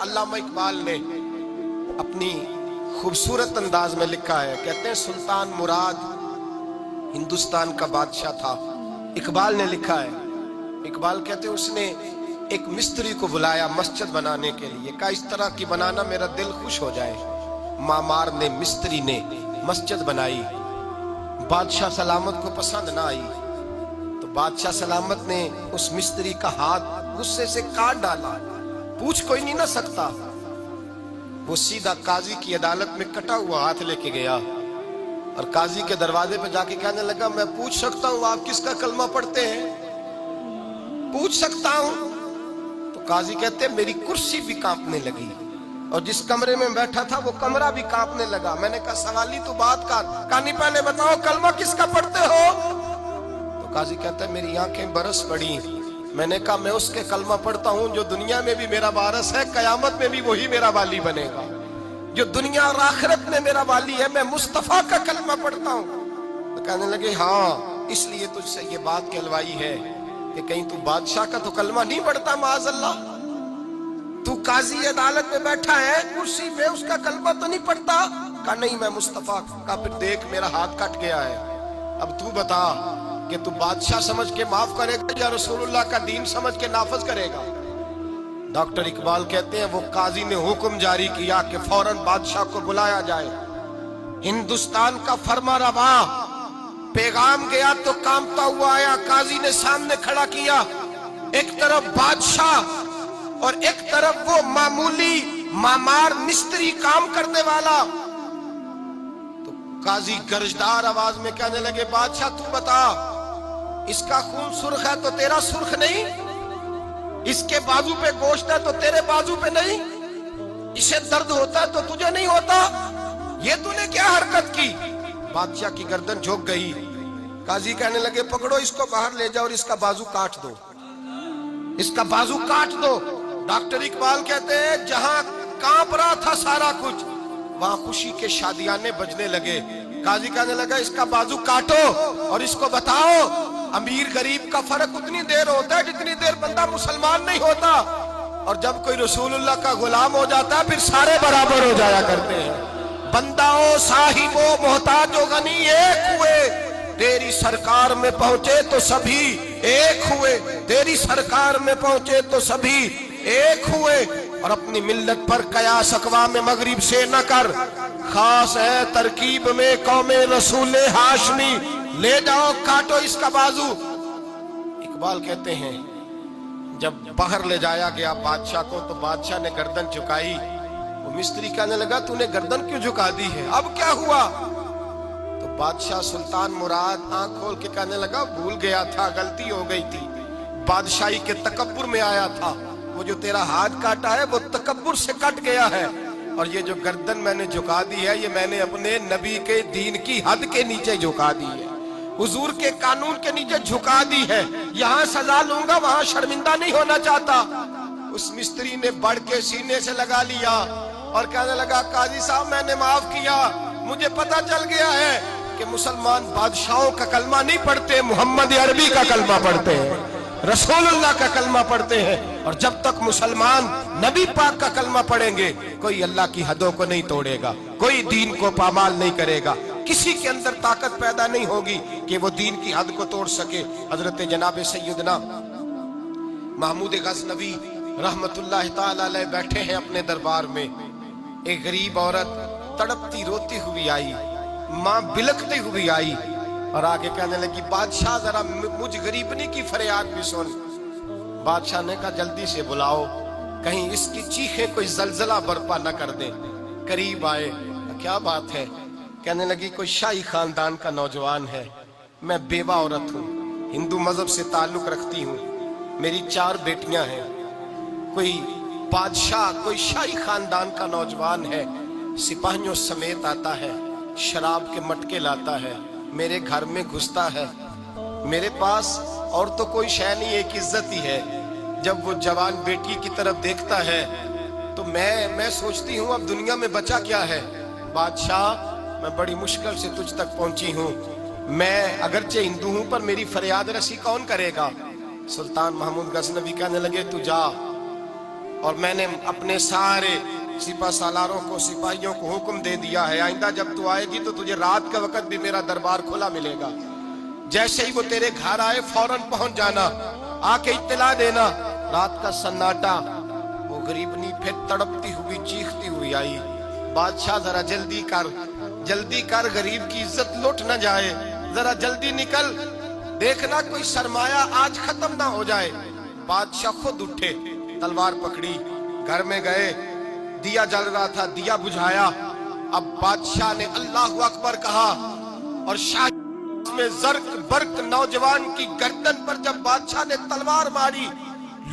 علامہ اقبال نے اپنی خوبصورت انداز میں لکھا ہے، کہتے ہیں سلطان مراد ہندوستان کا بادشاہ تھا۔ اقبال نے لکھا ہے، اقبال کہتے ہیں اس نے ایک مستری کو بلایا مسجد بنانے کے لیے، کہا اس طرح کی بنانا میرا دل خوش ہو جائے۔ معمار نے، مستری نے مسجد بنائی، بادشاہ سلامت کو پسند نہ آئی تو بادشاہ سلامت نے اس مستری کا ہاتھ غصے سے کاٹ ڈالا، پوچھ کوئی نہیں نہ سکتا۔ وہ سیدھا قاضی کی عدالت میں کٹا ہوا ہاتھ لے کے گیا اور قاضی کے دروازے پہ جا کے کہنے لگا میں پوچھ سکتا ہوں آپ کس کا کلمہ پڑھتے ہیں؟ پوچھ سکتا ہوں؟ تو قاضی کہتے ہیں میری کرسی بھی کانپنے لگی اور جس کمرے میں بیٹھا تھا وہ کمرہ بھی کانپنے لگا۔ میں نے کہا سوالی تو بات کر، کہانی پہلے بتاؤ کلمہ کس کا پڑھتے ہو؟ تو قاضی کہتا ہے میری آنکھیں برس پڑی۔ میں نے کہا میں اس کے کلمہ پڑھتا ہوں جو دنیا میں بھی میرا وارث ہے، قیامت میں بھی وہی میرا والی بنے گا۔ جو دنیا اور آخرت میں میرا والی ہے، میں مصطفیٰ کا کلمہ پڑھتا ہوں۔ تو کہنے لگے ہاں اس لیے تجھ سے یہ بات کہلوائی ہے کہ کہیں تو بادشاہ کا تو کلمہ نہیں پڑھتا، معاذ اللہ، تو قاضی عدالت میں بیٹھا ہے کرسی پہ، اس کا کلمہ تو نہیں پڑھتا؟ کہا نہیں میں مصطفیٰ کا۔ پھر دیکھ میرا ہاتھ کٹ گیا ہے، اب تو بتا کہ تو بادشاہ سمجھ کے معاف کرے گا یا رسول اللہ کا دین سمجھ کے نافذ کرے گا؟ ڈاکٹر اقبال کہتے ہیں وہ قاضی نے حکم جاری کیا کہ فوراً بادشاہ کو بلایا جائے۔ ہندوستان کا فرما روا پیغام گیا تو کانپتا ہوا آیا، قاضی نے سامنے کھڑا کیا، ایک طرف بادشاہ اور ایک طرف وہ معمولی معمار مستری کام کرنے والا۔ تو قاضی گرجدار آواز میں کہنے لگے بادشاہ تو بتا، اس کا خون سرخ ہے تو تیرا سرخ نہیں؟ اس کے بازو پہ گوشت ہے تو تیرے بازو پہ نہیں؟ اسے درد ہوتا ہے تو تجھے نہیں ہوتا؟ یہ تو نے کیا حرکت کی؟ بادشاہ کی گردن جھک گئی۔ قاضی کہنے لگے پکڑو اس کو باہر لے جاؤ اور اس کا بازو کاٹ دو، اس کا بازو کاٹ دو۔ ڈاکٹر اقبال کہتے ہیں جہاں کانپ رہا تھا سارا کچھ، وہاں خوشی کے شادیانے بجنے لگے۔ قاضی کہنے لگا اس کا بازو کاٹو اور اس کو بتاؤ امیر غریب کا فرق اتنی دیر ہوتا ہے جتنی دیر بندہ مسلمان نہیں ہوتا، اور جب کوئی رسول اللہ کا غلام ہو جاتا ہے پھر سارے برابر ہو جایا کرتے ہیں۔ بنداؤ صاحب و محتاج و غنی ایک ہوئے، تیری سرکار میں پہنچے تو سبھی ایک ہوئے، تیری سرکار میں پہنچے تو سبھی ایک ہوئے۔ اور اپنی ملت پر قیاس اقوام مغرب سے نہ کر، خاص ہے ترکیب میں قوم رسول ہاشمی، لے جاؤ کاٹو اس کا بازو۔ اقبال کہتے ہیں جب باہر لے جایا گیا بادشاہ کو تو بادشاہ نے گردن جھکائی۔ وہ مستری کہنے لگا تو نے گردن کیوں جھکا دی ہے، اب کیا ہوا؟ تو بادشاہ سلطان مراد آنکھ کھول کے کہنے لگا بھول گیا تھا، غلطی ہو گئی تھی، بادشاہی کے تکبر میں آیا تھا، وہ جو تیرا ہاتھ کاٹا ہے وہ تکبر سے کٹ گیا ہے، اور یہ جو گردن میں نے جھکا دی ہے یہ میں نے اپنے نبی کے دین کی حد کے نیچے جھکا دی ہے، حضور کے قانون کے نیچے جھکا دی ہے، یہاں سزا لوں گا وہاں شرمندہ نہیں ہونا چاہتا۔ اس مستری نے بڑھ کے سینے سے لگا لیا اور کہنے لگا قاضی صاحب میں نے معاف کیا، مجھے پتا چل گیا ہے کہ مسلمان بادشاہوں کا کلمہ نہیں پڑھتے، محمد عربی کا کلمہ پڑھتے ہیں، رسول اللہ کا کلمہ پڑھتے ہیں، اور جب تک مسلمان نبی پاک کا کلمہ پڑھیں گے کوئی اللہ کی حدوں کو نہیں توڑے گا، کوئی دین کو پامال نہیں کرے گا، کسی کے اندر طاقت پیدا نہیں ہوگی کہ وہ دین کی حد کو توڑ سکے۔ حضرت جناب سیدنا محمود غزنوی رحمت اللہ تعالی علیہ بیٹھے ہیں اپنے دربار میں، ایک غریب عورت تڑپتی روتی ہوئی آئی، ماں بلکتی ہوئی آئی اور آگے کہنے لگی بادشاہ ذرا مجھ غریبنی کی فریاد بھی سن۔ بادشاہ نے کہا جلدی سے بلاؤ، کہیں اس کی چیخیں کوئی زلزلہ برپا نہ کر دیں۔ قریب آئے، کیا بات ہے؟ کہنے لگی کوئی شاہی خاندان کا نوجوان ہے، میں بیوہ عورت ہوں، ہندو مذہب سے تعلق رکھتی ہوں، میری 4 بیٹیاں ہیں، کوئی بادشاہ کوئی شاہی خاندان کا نوجوان ہے، سپاہیوں سمیت آتا ہے، شراب کے مٹکے لاتا ہے، میرے گھر میں گھستا ہے، میرے پاس اور تو کوئی شے نہیں، ایک عزت ہی ہے۔ جب وہ جوان بیٹی کی طرف دیکھتا ہے تو میں سوچتی ہوں اب دنیا میں بچا کیا ہے۔ بادشاہ میں بڑی مشکل سے تجھ تک پہنچی ہوں، میں اگرچہ ہندو ہوں پر میری فریاد رسی کون کرے گا؟ سلطان محمود غزنوی کہنے لگے تو جا، اور میں نے اپنے سارے سپہ سالاروں کو سپاہیوں کو حکم دے دیا ہے آئندہ جب تو آئے گی تو تجھے رات کا وقت بھی میرا دربار کھلا ملے گا، جیسے ہی وہ تیرے گھر آئے فوراً پہنچ جانا، آ کے اطلاع دینا۔ رات کا سناٹا، وہ غریبنی پھر تڑپتی ہوئی چیختی ہوئی آئی، بادشاہ ذرا جلدی کر غریب کی عزت لٹ نہ جائے، ذرا جلدی نکل، دیکھنا کوئی سرمایہ آج ختم نہ ہو جائے۔ بادشاہ خود اٹھے، تلوار پکڑی، گھر میں گئے، دیا جل رہا تھا، دیا بجھایا۔ اب بادشاہ نے اللہ اکبر کہا اور شاہ میں زرق برق نوجوان کی گردن پر جب بادشاہ نے تلوار ماری،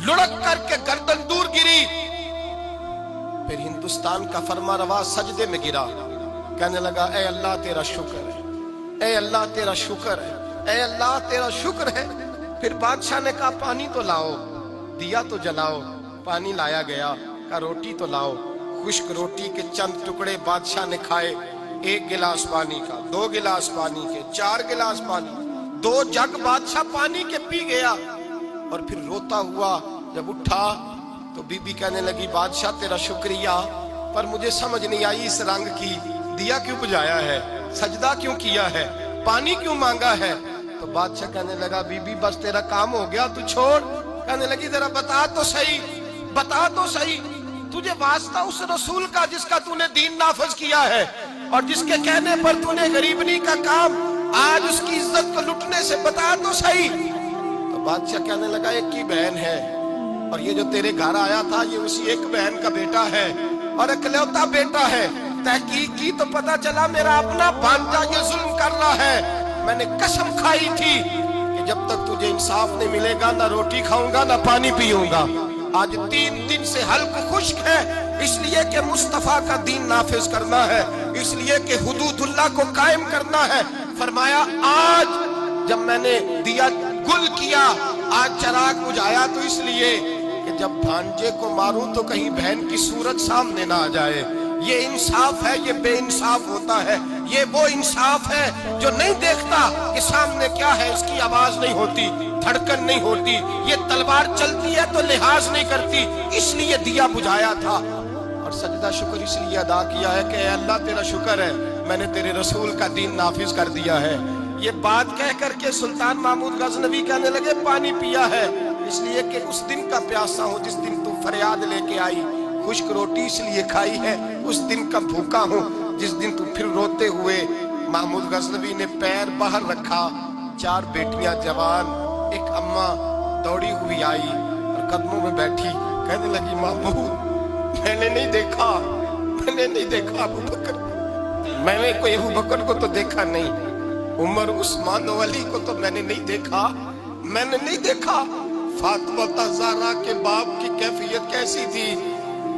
لڑک کر کے گردن دور گری۔ پھر ہندوستان کا فرما روا سجدے میں گرا، کہنے لگا اے اللہ تیرا شکر ہے، اے اللہ تیرا شکر ہے، اے اللہ تیرا شکر ہے۔ پھر بادشاہ نے کہا پانی تو لاؤ، دیا تو جلاؤ، پانی لایا گیا، کہا روٹی تو لاؤ۔ خشک روٹی کے چند ٹکڑے بادشاہ نے کھائے، 1 گلاس پانی کا، 2 گلاس پانی کے، 4 گلاس پانی، 2 جگ بادشاہ پانی کے پی گیا۔ اور پھر روتا ہوا جب اٹھا تو بی بی کہنے لگی بادشاہ تیرا شکریہ، پر مجھے سمجھ نہیں آئی اس رنگ کی، دیا کیوں بجھایا ہے، سجدہ کیوں کیا ہے، پانی کیوں مانگا ہے؟ تو بادشاہ کہنے لگا بی بی بس تیرا کام ہو گیا، تو چھوڑ۔ کہنے لگی ذرا بتا تو صحیح، تجھے واسطہ اس رسول کا جس کا تو نے دین نافذ کیا ہے اور جس کے کہنے پر تو نے غریبنی کا کام آج اس کی عزت کو لٹنے سے بتا تو صحیح۔ تو بادشاہ کہنے لگا ایک کی بہن ہے اور یہ جو تیرے گھر آیا تھا یہ اسی ایک بہن کا بیٹا ہے اور اکلوتا بیٹا ہے۔ تحقیق کی تو پتا چلا میرا اپنا بھانجا یہ ظلم کر رہا ہے۔ میں نے قسم کھائی تھی کہ جب تک تجھے انصاف نہیں ملے گا نہ روٹی کھاؤں گا نہ پانی پیوں گا۔ آج 3 دن سے حلق خشک ہے، اس لیے کہ مصطفیٰ کا دین نافذ کرنا ہے، اس لیے کہ حدود اللہ کو قائم کرنا ہے۔ فرمایا آج جب میں نے دیا گل کیا، آج چراغ بجھایا تو اس لیے کہ جب بھانجے کو ماروں تو کہیں بہن کی صورت سامنے نہ آ جائے۔ یہ انصاف ہے، یہ بے انصاف ہوتا ہے۔ یہ وہ انصاف ہے جو نہیں دیکھتا کہ سامنے کیا ہے، اس کی آواز نہیں ہوتی، دھڑکن نہیں ہوتی، یہ تلوار چلتی ہے تو لحاظ نہیں کرتی، اس لیے دیا بجھایا تھا۔ اور سجدہ شکر اس لیے ادا کیا ہے کہ اے اللہ تیرا شکر ہے میں نے تیرے رسول کا دین نافذ کر دیا ہے۔ یہ بات کہہ کر کے سلطان محمود غزنوی کہنے لگے پانی پیا ہے، اس لیے کہ اس دن کا پیاسا ہوں جس دن تو فریاد لے کے آئی، خشک روٹی اس لیے کھائی ہے اس دن کا بھوکا ہوں جس دن تو پھر روتے ہوئے۔ محمود غزنوی نے پیر باہر رکھا، 4 بیٹیاں جوان، ایک اماں دوڑی ہوئی آئی اور قدموں میں بیٹھی، کہنے لگی محمود میں نے نہیں دیکھا ابو بکر، میں نے کوئی ابو بکر کو تو دیکھا نہیں، عمر عثمان و علی کو تو میں نے نہیں دیکھا، فاطمہ زہرا کے باپ کی کیفیت کیسی تھی،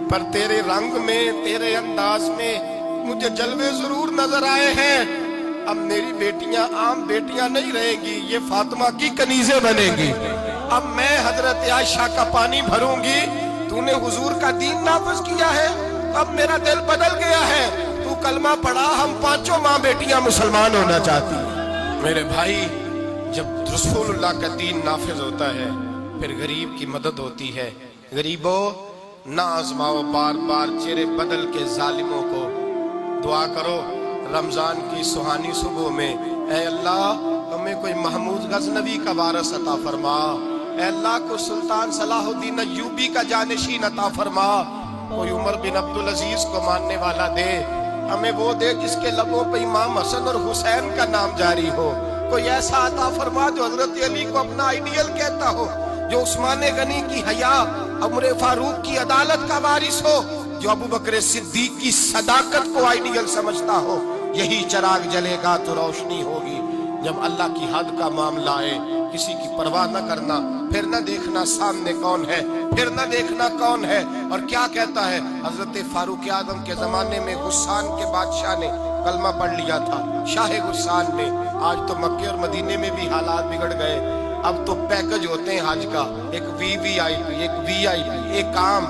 پر تیرے رنگ میں تیرے انداز میں مجھے جلوے ضرور نظر آئے ہیں۔ اب میری بیٹیاں عام بیٹیاں نہیں رہیں گی، یہ فاطمہ کی کنیزیں بنیں گی۔ اب میں حضرت عائشہ کا پانی بھروں گی، تو نے حضور کا دین نافذ کیا ہے، اب میرا دل بدل گیا ہے، تو کلمہ پڑھا، ہم 5 ماں بیٹیاں مسلمان ہونا چاہتی ہیں۔ میرے بھائی جب رسول اللہ کا دین نافذ ہوتا ہے پھر غریب کی مدد ہوتی ہے۔ غریبوں نہ آزماؤ بار بار چہرے بدل کے ظالموں کو، دعا کرو رمضان کی سہانی صبح میں اے اللہ ہمیں کوئی محمود غزنوی کا وارث عطا فرما، اے اللہ کو سلطان صلاح الدین ایوبی کا جانشین عطا فرما، کوئی عمر بن عبدالعزیز کو ماننے والا دے، ہمیں وہ دے جس کے لبوں پہ امام حسن اور حسین کا نام جاری ہو، کوئی ایسا عطا فرما جو حضرت علی کو اپنا آئیڈیل کہتا ہو، جو عثمان غنی کی حیا، عمر فاروق کی عدالت کا وارث ہو، جو ابو بکر صدیق کی صداقت کو آئیڈیل سمجھتا ہو۔ یہی چراغ جلے گا تو روشنی ہوگی۔ جب اللہ کی حد کا معاملہ آئے کسی کی پرواہ نہ کرنا، پھر نہ دیکھنا سامنے کون ہے، پھر نہ دیکھنا کون ہے اور کیا کہتا ہے۔ حضرت فاروق اعظم کے زمانے میں غسان کے بادشاہ نے کلمہ پڑھ لیا تھا، شاہ غسان نے۔ آج تو مکے اور مدینے میں بھی حالات بگڑ گئے، اب تو پیکج ہوتے ہیں حج کا، ایک وی آئی پی، ایک وی آئی پی، ایک عام،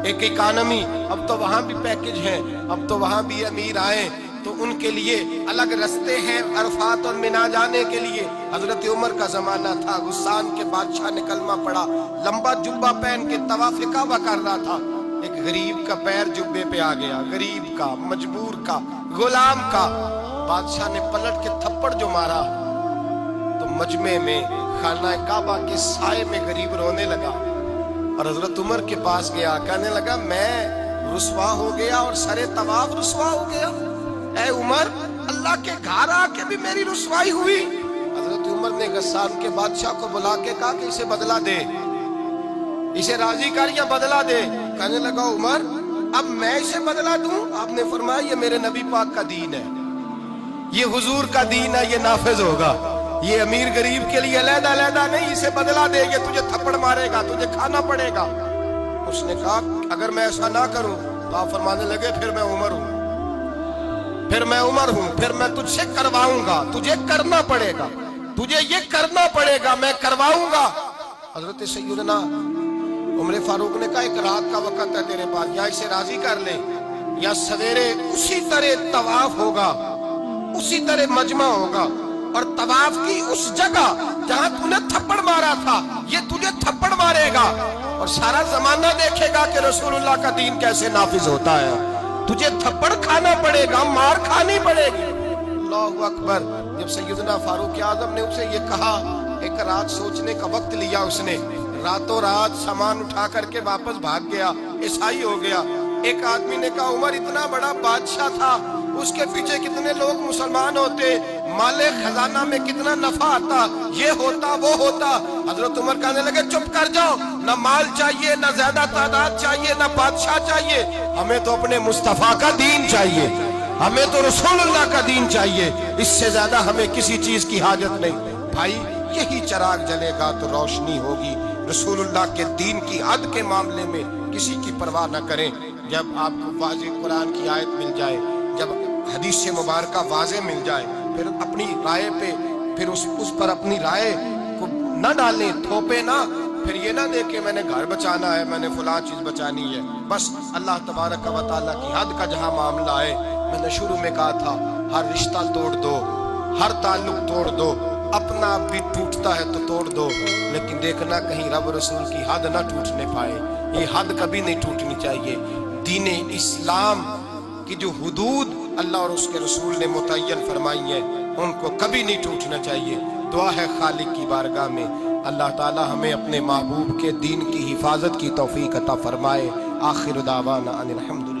ایک اکانومی، اب تو وہاں بھی پیکج ہیں، اب تو وہاں بھی امیر آئیں تو ان کے لیے الگ رستے ہیں عرفات اور منا جانے کے لیے۔ حضرت عمر کا زمانہ تھا، غسان کے بادشاہ نے کلمہ پڑھا، لمبا جبہ پہن کے طواف کعبہ کر رہا تھا، ایک غریب کا پیر جبے پہ آ گیا، غریب کا، مجبور کا، غلام کا۔ بادشاہ نے پلٹ کے تھپڑ جو مارا تو مجمع میں خانہ کعبہ کے سائے میں غریب رونے لگا، اور حضرت عمر کے پاس گیا، کہنے لگا میں رسوا ہو گیا اور سرے طواف رسوا ہو گیا۔ اے عمر، اللہ کے گھر آ کے بھی میری رسوائی ہوئی۔ حضرت عمر نے غسان کے بادشاہ کو بلا کے کہا کہ اسے بدلہ دے، اسے راضی کر یا بدلہ دے۔ کہنے لگا عمر اب میں اسے بدلہ دوں؟ آپ نے فرمایا یہ میرے نبی پاک کا دین ہے، یہ حضور کا دین ہے، یہ نافذ ہوگا، یہ امیر غریب کے لیے علیحدہ علیحدہ نہیں، اسے بدلہ دے، یہ تجھے تھپڑ مارے گا، تجھے کھانا پڑے گا۔ اس نے کہا اگر میں ایسا نہ کروں تو آپ فرمانے لگے پھر میں عمر ہوں، پھر میں عمر ہوں، پھر میں تجھ سے کرواؤں گا، تجھے کرنا پڑے گا، تجھے یہ کرنا پڑے گا، میں کرواؤں گا۔ حضرت سیدنا عمر فاروق نے کہا ایک رات کا وقت ہے تیرے پاس، یا اسے راضی کر لے یا سویرے اسی طرح طواف ہوگا، اسی طرح مجمع ہوگا، اور طواف کی اس جگہ جہاں تو نے تھپڑ مارا تھا یہ تجھے تھپڑ مارے گا، اور سارا زمانہ دیکھے گا کہ رسول اللہ کا دین کیسے نافذ ہوتا ہے۔ تجھے تھپڑ کھانا پڑے گا، مار کھانی پڑے گی۔ اللہ اکبر۔ جب سیدنا فاروق اعظم نے اسے یہ کہا، ایک رات سوچنے کا وقت لیا، اس نے راتوں رات سامان اٹھا کر کے واپس بھاگ گیا، عیسائی ہو گیا۔ ایک آدمی نے کہا عمر اتنا بڑا بادشاہ تھا، اس کے پیچھے کتنے لوگ مسلمان ہوتے، مال خزانہ میں کتنا نفع آتا، یہ ہوتا وہ ہوتا۔ حضرت عمر کہنے لگے چپ کر جاؤ، نہ مال چاہیے، نہ زیادہ تعداد چاہیے، نہ بادشاہ چاہیے، ہمیں تو اپنے مصطفیٰ کا دین چاہیے، ہمیں تو رسول اللہ کا دین چاہیے، اس سے زیادہ ہمیں کسی چیز کی حاجت نہیں۔ بھائی یہی چراغ جلے گا تو روشنی ہوگی۔ رسول اللہ کے دین کی حد کے معاملے میں کسی کی پرواہ نہ کریں۔ جب آپ کو واضح قرآن کی آیت مل جائے، جب حدیث مبارکہ واضح مل جائے، پھر اپنی رائے پہ پھر اس پر اپنی رائے کو نہ ڈالیں، تھوپے نہ، پھر یہ نہ دے کہ میں نے گھر بچانا ہے، میں نے فلاں چیز بچانی ہے۔ بس اللہ تبارک و تعالیٰ کی حد کا جہاں معاملہ ہے، میں نے شروع میں کہا تھا ہر رشتہ توڑ دو، ہر تعلق توڑ دو، اپنا آپ بھی ٹوٹتا ہے تو توڑ دو، لیکن دیکھنا کہیں رب رسول کی حد نہ ٹوٹنے پائے۔ یہ حد کبھی نہیں ٹوٹنی چاہیے۔ دین اسلام کی جو حدود اللہ اور اس کے رسول نے متعین فرمائی ہیں ان کو کبھی نہیں ٹوٹنا چاہیے۔ دعا ہے خالق کی بارگاہ میں اللہ تعالی ہمیں اپنے محبوب کے دین کی حفاظت کی توفیق عطا فرمائے۔ آخر دعوانا ان الحمدللہ۔